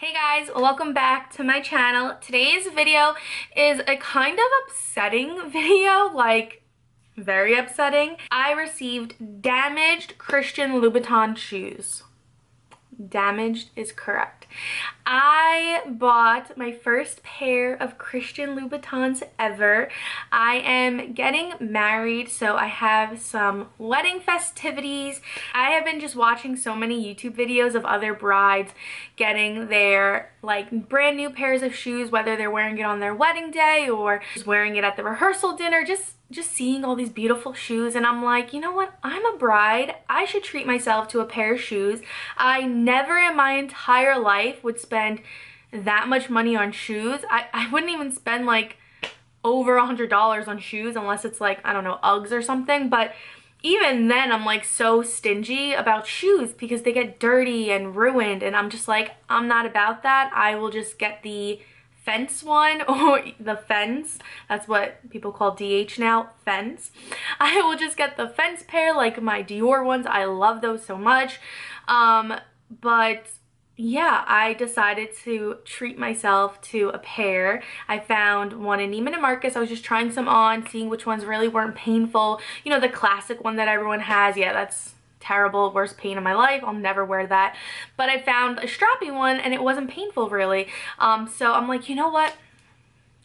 Hey guys, welcome back to my channel. Today's video is a kind of upsetting video, like very upsetting. I received damaged Christian Louboutin shoes. Damaged is correct. I bought my first pair of Christian Louboutins ever. I am getting married, so I have some wedding festivities. I have been just watching so many YouTube videos of other brides getting their like brand new pairs of shoes, whether they're wearing it on their wedding day or just wearing it at the rehearsal dinner, just seeing all these beautiful shoes, and I'm like, you know what, I'm a bride, I should treat myself to a pair of shoes. I never in my entire life would spend that much money on shoes. I wouldn't even spend like over $100 on shoes unless it's like, I don't know, Uggs or something, but even then I'm like so stingy about shoes because they get dirty and ruined, and I'm just like, I'm not about that. I will just get the Fence one, or the Fence, that's what people call DH now, Fence. I will just get the Fence pair, like my Dior ones. I love those so much. But yeah, I decided to treat myself to a pair. I found one in Neiman Marcus. I was just trying some on, seeing which ones really weren't painful. You know, the classic one that everyone has. Yeah, that's terrible, worst pain in my life. I'll never wear that. But I found a strappy one and it wasn't painful really. So I'm like, you know what?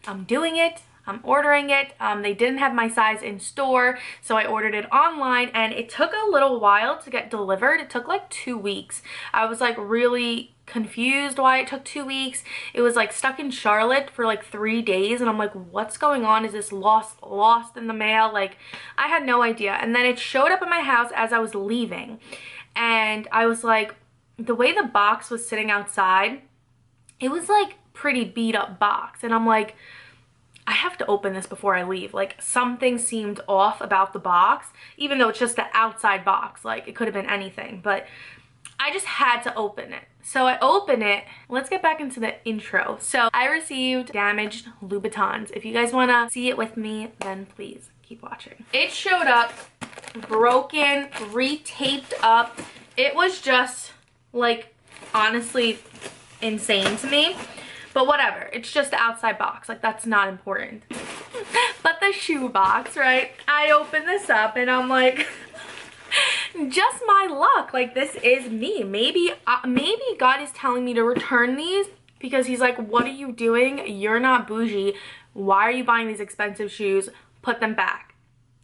I'm doing it. I'm ordering it. They didn't have my size in store, so I ordered it online, and it took a little while to get delivered. It took like 2 weeks. I was like really confused why it took 2 weeks. It was like stuck in Charlotte for like 3 days, and I'm like, what's going on? Is this lost in the mail? Like, I had no idea. And then it showed up at my house as I was leaving, and I was like, the way the box was sitting outside, it was like pretty beat up box, and I'm like, I have to open this before I leave. Like, something seemed off about the box, even though it's just the outside box. Like, it could have been anything, but I just had to open it. So I open it. Let's get back into the intro. So I received damaged Louboutins. If you guys want to see it with me, then please keep watching. It showed up broken, re-taped up. It was just like, honestly, insane to me. But whatever, it's just the outside box, like that's not important. But the shoe box, right? I open this up and I'm like, just my luck, like this is me. Maybe God is telling me to return these because he's like, what are you doing? You're not bougie. Why are you buying these expensive shoes? Put them back.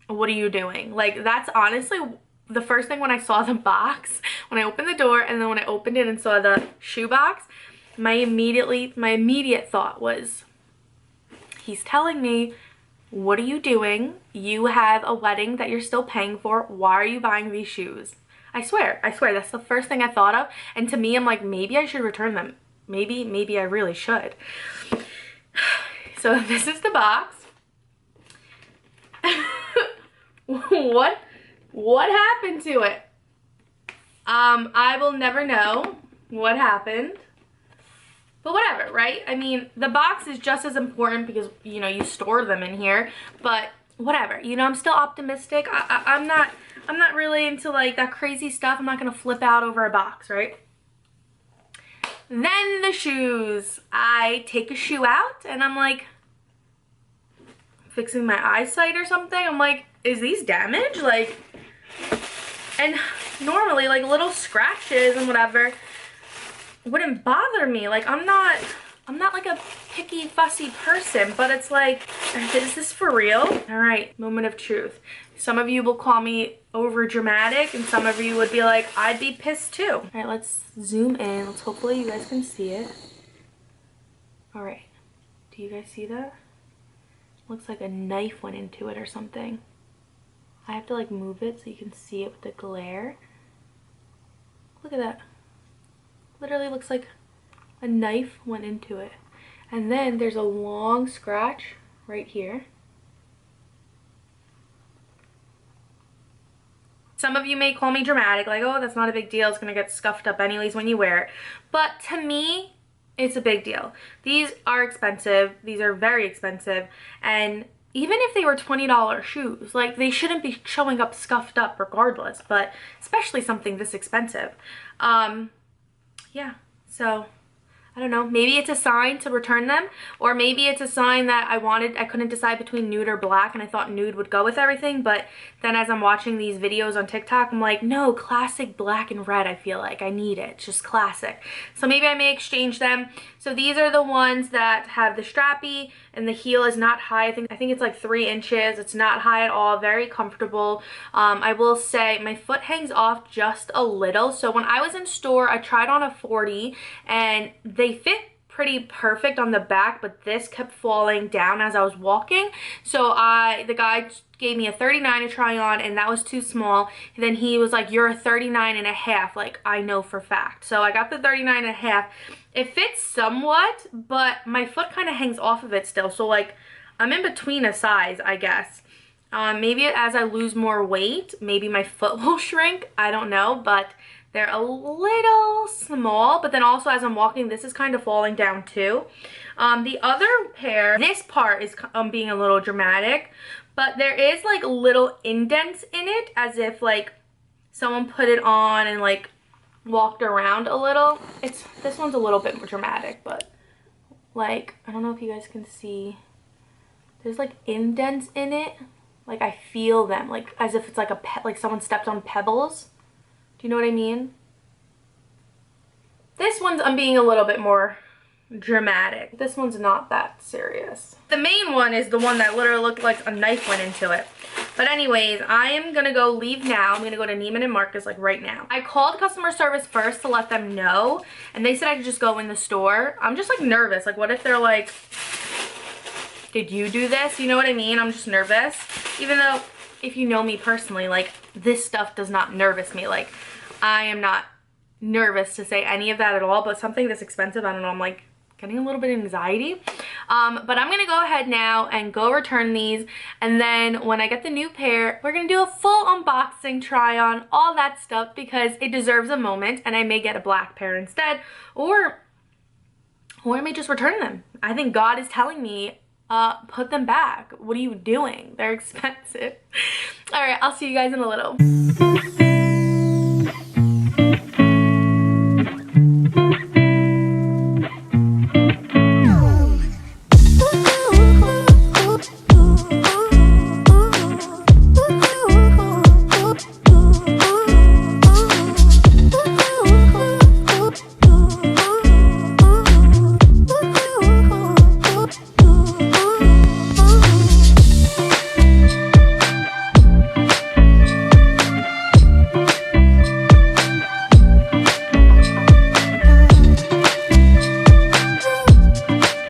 What are you doing? Like, that's honestly the first thing when I saw the box, when I opened the door, and then when I opened it and saw the shoe box, my immediate thought was, he's telling me, what are you doing? You have a wedding that you're still paying for. Why are you buying these shoes? I swear, that's the first thing I thought of. And to me, I'm like, maybe I should return them. Maybe I really should. So this is the box. What happened to it? I will never know what happened. But whatever, right? I mean, the box is just as important because, you know, you store them in here. But whatever, you know, I'm still optimistic. I'm not really into like that crazy stuff. I'm not gonna flip out over a box, right? Then the shoes. I take a shoe out and I'm like, fixing my eyesight or something. I'm like, is these damaged? Like, and normally like little scratches and whatever wouldn't bother me. Like, I'm not like a picky, fussy person, but it's like, is this for real? All right, moment of truth. Some of you will call me over dramatic, and some of you would be like, I'd be pissed too. All right, let's zoom in. Hopefully you guys can see it. All right, do you guys see that? Looks like a knife went into it or something. I have to like move it so you can see it with the glare. Look at that. Literally looks like a knife went into it. And then there's a long scratch right here. Some of you may call me dramatic, like, oh, that's not a big deal. It's gonna get scuffed up anyways when you wear it. But to me, it's a big deal. These are expensive. These are very expensive. And even if they were $20 shoes, like, they shouldn't be showing up scuffed up regardless, but especially something this expensive. Yeah, so I don't know, maybe it's a sign to return them, or maybe it's a sign that I couldn't decide between nude or black, and I thought nude would go with everything, but then as I'm watching these videos on TikTok, I'm like, no, classic black and red, I feel like I need it, it's just classic. So maybe I may exchange them. So these are the ones that have the strappy, and the heel is not high. I think it's like 3 inches. It's not high at all, very comfortable. I will say my foot hangs off just a little. So when I was in store, I tried on a 40 and they fit pretty perfect on the back, but this kept falling down as I was walking. So the guy gave me a 39 to try on, and that was too small. And then he was like, you're a 39 and a half. Like, I know for fact. So I got the 39 and a half. It fits somewhat, but my foot kind of hangs off of it still. So like, I'm in between a size, I guess. Maybe as I lose more weight, maybe my foot will shrink. I don't know, but they're a little small. But then also as I'm walking, this is kind of falling down too. The other pair, this part is being a little dramatic, but there is like little indents in it, as if like someone put it on and like walked around a little. This one's a little bit more dramatic, but like, I don't know if you guys can see, there's like indents in it. Like, I feel them, like as if it's like like someone stepped on pebbles. Do you know what I mean? This one's, I'm being a little bit more dramatic. This one's not that serious. The main one is the one that literally looked like a knife went into it. But anyways, I am gonna go leave now. I'm gonna go to Neiman and Marcus like right now. I called customer service first to let them know, and they said I could just go in the store. I'm just like nervous. Like, what if they're like, did you do this? You know what I mean? I'm just nervous. Even though, if you know me personally, like, this stuff does not nervous me. Like, I am not nervous to say any of that at all, but something this expensive, I don't know, I'm like getting a little bit of anxiety. But I'm gonna go ahead now and go return these, and then when I get the new pair, we're gonna do a full unboxing, try on, all that stuff, because it deserves a moment, and I may get a black pair instead, or I may just return them. I think God is telling me, put them back. What are you doing? They're expensive. All right, I'll see you guys in a little.